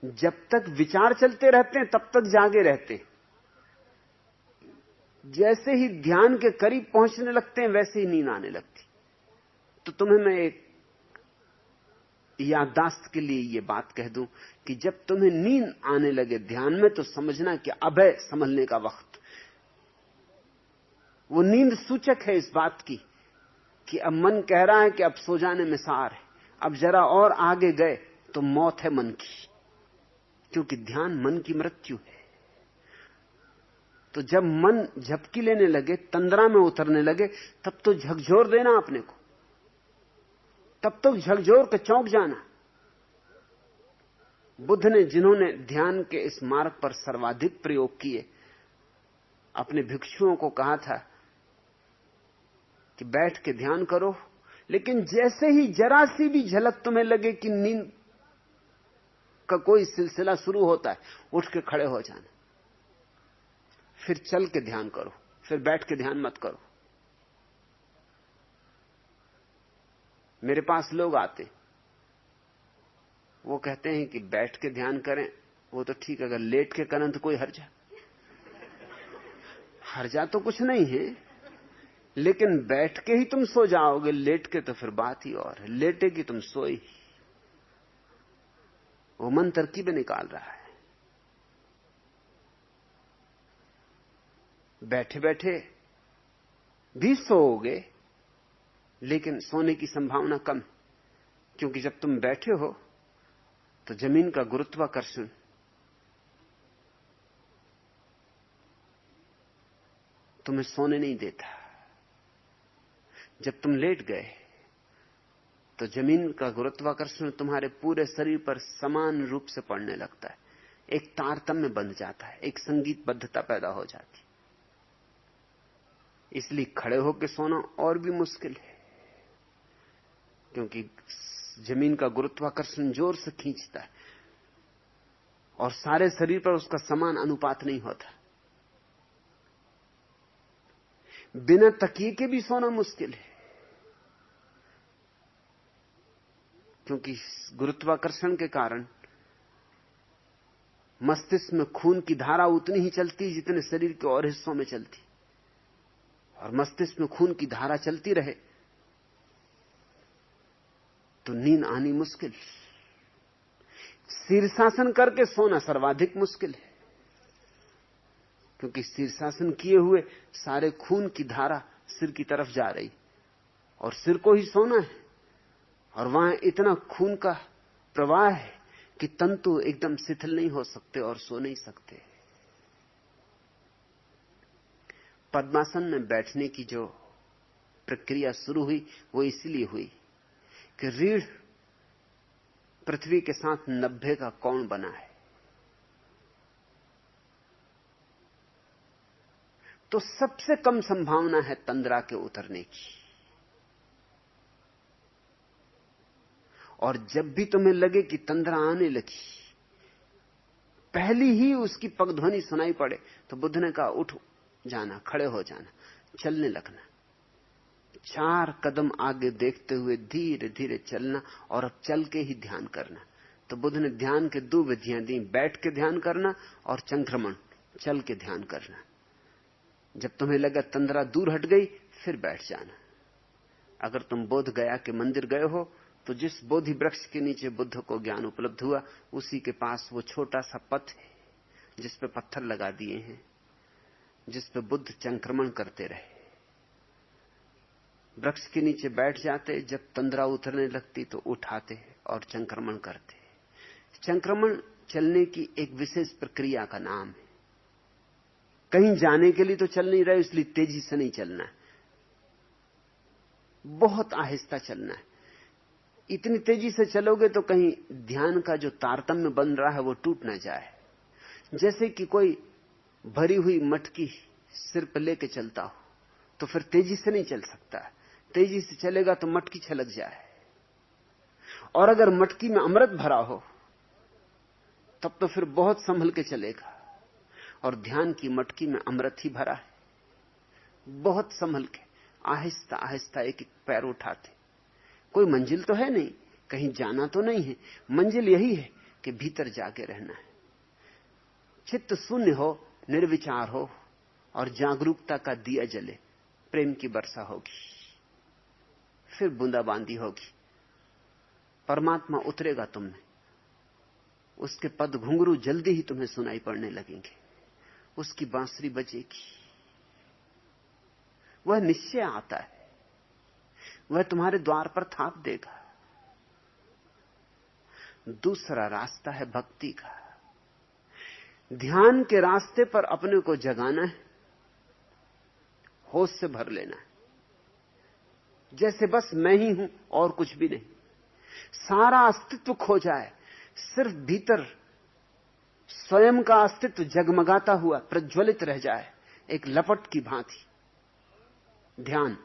जब तक विचार चलते रहते हैं तब तक जागे रहते। जैसे ही ध्यान के करीब पहुंचने लगते हैं वैसे ही नींद आने लगती। तो तुम्हें मैं एक याददाश्त के लिए यह बात कह दूं कि जब तुम्हें नींद आने लगे ध्यान में, तो समझना कि अब है संभलने का वक्त। वो नींद सूचक है इस बात की कि अब मन कह रहा है कि अब सो जाने में सार है। अब जरा और आगे गए तो मौत है मन की, क्योंकि ध्यान मन की मृत्यु है। तो जब मन झपकी लेने लगे, तंद्रा में उतरने लगे, तब तो झकझोर देना अपने को, तब तो झकझोर के चौंक जाना। बुद्ध ने, जिन्होंने ध्यान के इस मार्ग पर सर्वाधिक प्रयोग किए, अपने भिक्षुओं को कहा था कि बैठ के ध्यान करो, लेकिन जैसे ही जरा सी भी झलक तुम्हें लगे कि नींद का कोई सिलसिला शुरू होता है, उठ के खड़े हो जाना। फिर चल के ध्यान करो, फिर बैठ के ध्यान मत करो। मेरे पास लोग आते, वो कहते हैं कि बैठ के ध्यान करें, वो तो ठीक, अगर लेट के करें तो कोई हर्जा तो कुछ नहीं है, लेकिन बैठ के ही तुम सो जाओगे, लेट के तो फिर बात ही और है। लेटे की तुम सोई। वो मन तरकीबें निकाल रहा है। बैठे बैठे भी सोओगे, लेकिन सोने की संभावना कम, क्योंकि जब तुम बैठे हो तो जमीन का गुरुत्वाकर्षण तुम्हें सोने नहीं देता। जब तुम लेट गए तो जमीन का गुरुत्वाकर्षण तुम्हारे पूरे शरीर पर समान रूप से पड़ने लगता है। एक तारतम्य बंध जाता है, एक संगीतबद्धता पैदा हो जाती। इसलिए खड़े होकर सोना और भी मुश्किल है, क्योंकि जमीन का गुरुत्वाकर्षण जोर से खींचता है और सारे शरीर पर उसका समान अनुपात नहीं होता। बिना तकिए के भी सोना मुश्किल है, क्योंकि गुरुत्वाकर्षण के कारण मस्तिष्क में खून की धारा उतनी ही चलती जितने शरीर के और हिस्सों में चलती, और मस्तिष्क में खून की धारा चलती रहे तो नींद आनी मुश्किल। शीर्षासन करके सोना सर्वाधिक मुश्किल है, क्योंकि शीर्षासन किए हुए सारे खून की धारा सिर की तरफ जा रही और सिर को ही सोना है, और वहां इतना खून का प्रवाह है कि तंतु एकदम शिथिल नहीं हो सकते और सो नहीं सकते। पद्मासन में बैठने की जो प्रक्रिया शुरू हुई वो इसलिए हुई कि रीढ़ पृथ्वी के साथ 90 का कोण बना है, तो सबसे कम संभावना है तंद्रा के उतरने की। और जब भी तुम्हें लगे कि तंद्रा आने लगी, पहली ही उसकी पगध्वनि सुनाई पड़े, तो बुद्ध ने कहा उठ जाना, खड़े हो जाना, चलने लगना। 4 कदम आगे देखते हुए धीरे धीरे चलना और अब चल के ही ध्यान करना। तो बुद्ध ने ध्यान के 2 विधियां दी, बैठ के ध्यान करना और चंक्रमण, चल के ध्यान करना। जब तुम्हें लगा तंद्रा दूर हट गई, फिर बैठ जाना। अगर तुम बोध गया के मंदिर गए हो, तो जिस बोधि वृक्ष के नीचे बुद्ध को ज्ञान उपलब्ध हुआ, उसी के पास वो छोटा सा पथ है जिस पे पत्थर लगा दिए हैं, जिस पे बुद्ध चंक्रमण करते रहे। वृक्ष के नीचे बैठ जाते, जब तंद्रा उतरने लगती तो उठाते और चंक्रमण करते। चंक्रमण चलने की एक विशेष प्रक्रिया का नाम है। कहीं जाने के लिए तो चल नहीं रहे, इसलिए तेजी से नहीं चलना है, बहुत आहिस्ता चलना है। इतनी तेजी से चलोगे तो कहीं ध्यान का जो तारतम्य बन रहा है वो टूट ना जाए। जैसे कि कोई भरी हुई मटकी सिर पर लेके चलता हो, तो फिर तेजी से नहीं चल सकता। तेजी से चलेगा तो मटकी छलक जाए, और अगर मटकी में अमृत भरा हो तब तो फिर बहुत संभल के चलेगा। और ध्यान की मटकी में अमृत ही भरा है, बहुत संभल के आहिस्ता आहिस्ता एक एक पैर उठाते। कोई मंजिल तो है नहीं, कहीं जाना तो नहीं है, मंजिल यही है कि भीतर जाके रहना है। चित्त शून्य हो, निर्विचार हो और जागरूकता का दिया जले, प्रेम की वर्षा होगी, फिर बूंदाबांदी होगी, परमात्मा उतरेगा तुम में, उसके पद घुंघरू जल्दी ही तुम्हें सुनाई पड़ने लगेंगे, उसकी बांसुरी बजेगी। वह निश्चय आता है, वह तुम्हारे द्वार पर थाप देगा। दूसरा रास्ता है भक्ति का। ध्यान के रास्ते पर अपने को जगाना है, होश से भर लेना है, जैसे बस मैं ही हूं और कुछ भी नहीं। सारा अस्तित्व खो जाए, सिर्फ भीतर स्वयं का अस्तित्व जगमगाता हुआ प्रज्वलित रह जाए, एक लपट की भांति। ध्यान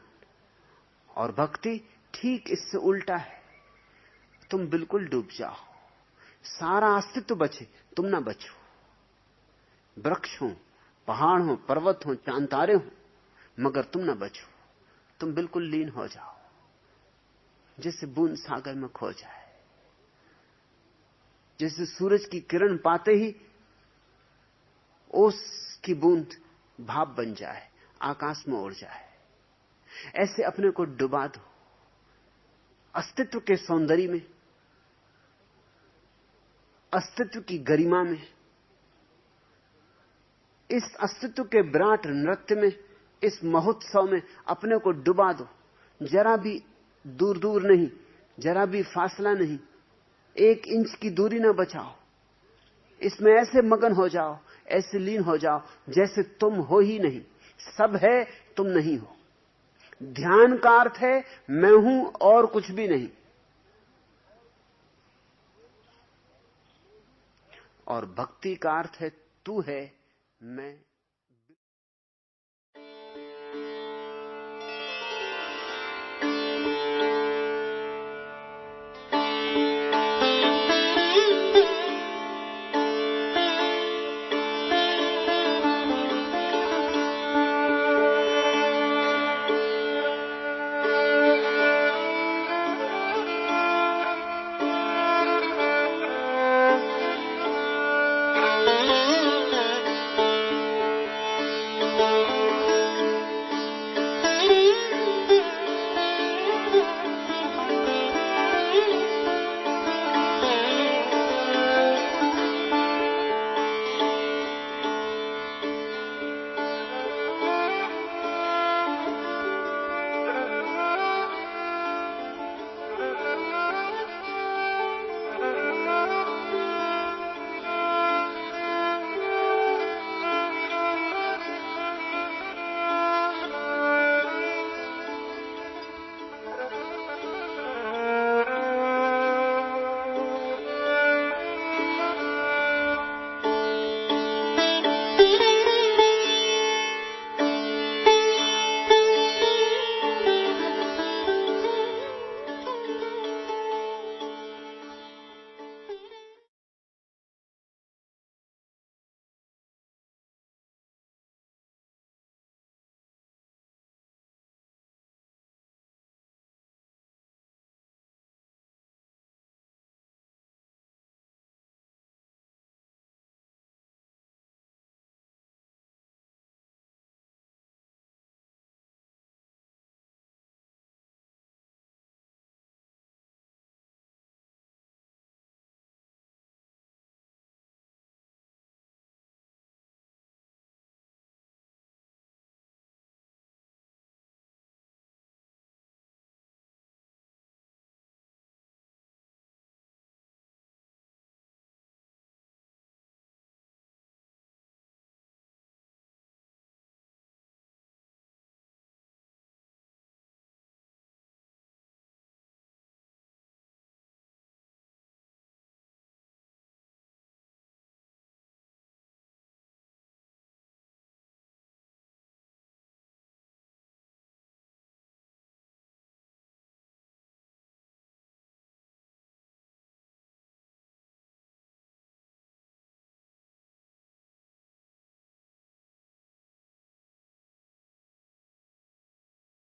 और भक्ति ठीक इससे उल्टा है। तुम बिल्कुल डूब जाओ, सारा अस्तित्व बचे, तुम ना बचो। वृक्ष हो, पहाड़ हो, पर्वत हो, चांद तारे हो, मगर तुम ना बचो। तुम बिल्कुल लीन हो जाओ, जैसे बूंद सागर में खो जाए, जैसे सूरज की किरण पाते ही ओस की बूंद भाप बन जाए, आकाश में उड़ जाए। ऐसे अपने को डुबा दो अस्तित्व के सौंदर्य में, अस्तित्व की गरिमा में, इस अस्तित्व के विराट नृत्य में, इस महोत्सव में अपने को डुबा दो। जरा भी दूर दूर नहीं, जरा भी फासला नहीं, 1 इंच की दूरी ना बचाओ। इसमें ऐसे मगन हो जाओ, ऐसे लीन हो जाओ जैसे तुम हो ही नहीं, सब है तुम नहीं हो। ध्यान का अर्थ है मैं हूं और कुछ भी नहीं, और भक्ति का अर्थ है तू है मैं